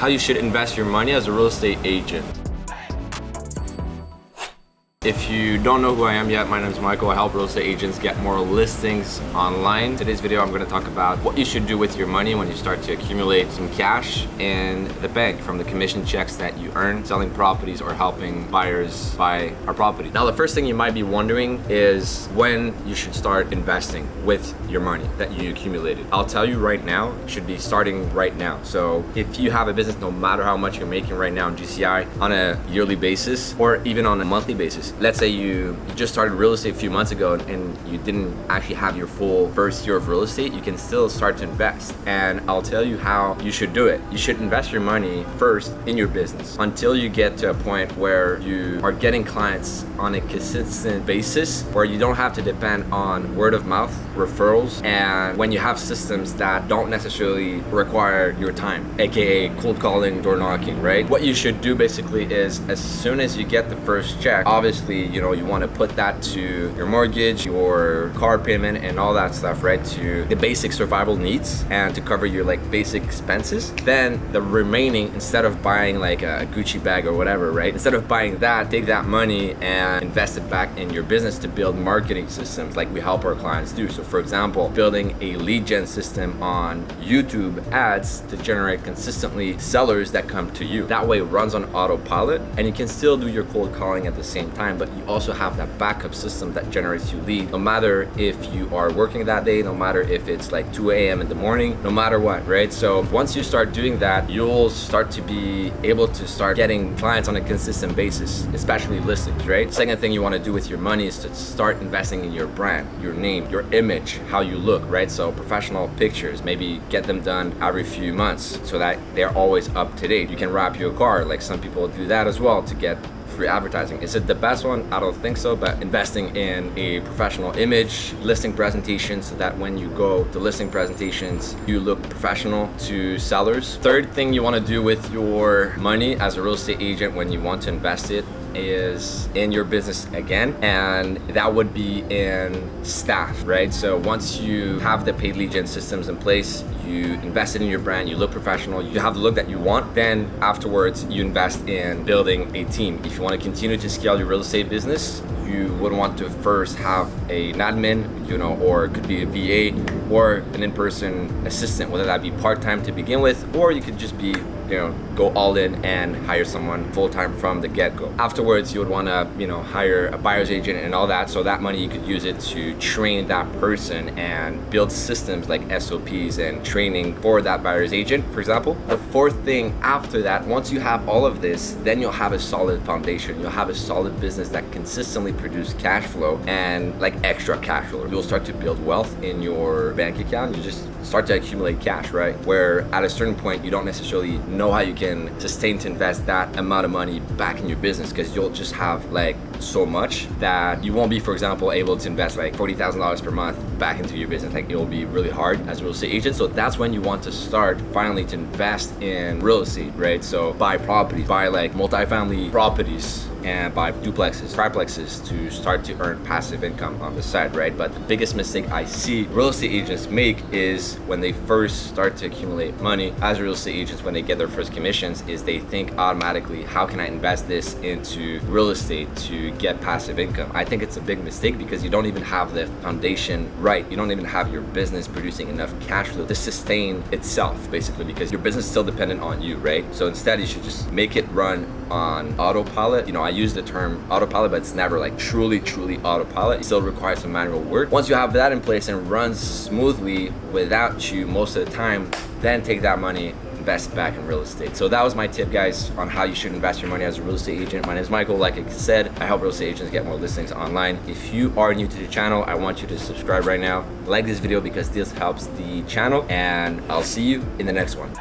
how you should invest your money as a real estate agent. If you don't know who I am yet, my name is Michael. I help real estate agents get more listings online. Today's video, I'm going to talk about what you should do with your money when you start to accumulate some cash in the bank from the commission checks that you earn selling properties or helping buyers buy our property. Now, the first thing you might be wondering is when you should start investing with your money that you accumulated. I'll tell you right now, you should be starting right now. So if you have a business, no matter how much you're making right now in GCI on a yearly basis or even on a monthly basis, let's say you just started real estate a few months ago and you didn't actually have your full first year of real estate, you can still start to invest. And I'll tell you how you should do it. You should invest your money first in your business until you get to a point where you are getting clients on a consistent basis, where you don't have to depend on word of mouth referrals, and when you have systems that don't necessarily require your time, aka cold calling, door knocking, right? What you should do basically is, as soon as you get the first check, obviously you want to put that to your mortgage, your car payment, and all that stuff, right? To the basic survival needs and to cover your basic expenses. Then the remaining, instead of buying like a Gucci bag or whatever, right? Instead of buying that, take that money and invest it back in your business to build marketing systems like we help our clients do. So for example, building a lead gen system on YouTube ads to generate consistently sellers that come to you. That way it runs on autopilot and you can still do your cold calling at the same time, but you also have that backup system that generates you lead, no matter if you are working that day, no matter if it's like 2 a.m. in the morning, no matter what, right? So once you start doing that, you'll start to be able to start getting clients on a consistent basis, especially listings, right? Second thing you want to do with your money is to start investing in your brand, your name, your image, how you look, right? So professional pictures, maybe get them done every few months so that they're always up to date. You can wrap your car, like some people do that as well to get free advertising. Is it the best one? I don't think so, but investing in a professional image, listing presentations, so that when you go to listing presentations, you look professional to sellers. Third thing you want to do with your money as a real estate agent when you want to invest it is in your business again, and that would be in staff, right? So once you have the paid lead gen systems in place, you invested in your brand, you look professional, you have the look that you want, then afterwards you invest in building a team. If you want to continue to scale your real estate business, you would want to first have an admin, or it could be a VA or an in-person assistant, whether that be part-time to begin with, or you could just be go all in and hire someone full-time from the get-go. Afterwards, you would want to hire a buyer's agent and all that, so that money you could use it to train that person and build systems like SOPs and training for that buyer's agent, for example. The fourth thing after that, once you have all of this, then you'll have a solid foundation. You'll have a solid business that consistently produce cash flow and extra cash flow. You'll start to build wealth in your bank account. You just start to accumulate cash, right? Where at a certain point, you don't necessarily know how you can sustain to invest that amount of money back in your business, because you'll just have so much that you won't be, for example, able to invest $40,000 per month back into your business. It will be really hard as a real estate agent. So that's when you want to start finally to invest in real estate, right? So buy properties, buy multifamily properties, and buy duplexes, triplexes to start to earn passive income on the side, right? But the biggest mistake I see real estate agents make is when they first start to accumulate money as real estate agents, when they get their first commissions, is they think automatically, how can I invest this into real estate to get passive income? I think it's a big mistake, because you don't even have the foundation right. You don't even have your business producing enough cash flow to sustain itself, basically, because your business is still dependent on you, right? So instead, you should just make it run on autopilot. I use the term autopilot, but it's never truly autopilot. It still requires some manual work. Once you have that in place and runs smoothly without you most of the time, then take that money, invest back in real estate. So that was my tip, guys, on how you should invest your money as a real estate agent. My name is Michael. Like I said, I help real estate agents get more listings online. If you are new to the channel, I want you to subscribe right now. Like this video because this helps the channel, and I'll see you in the next one.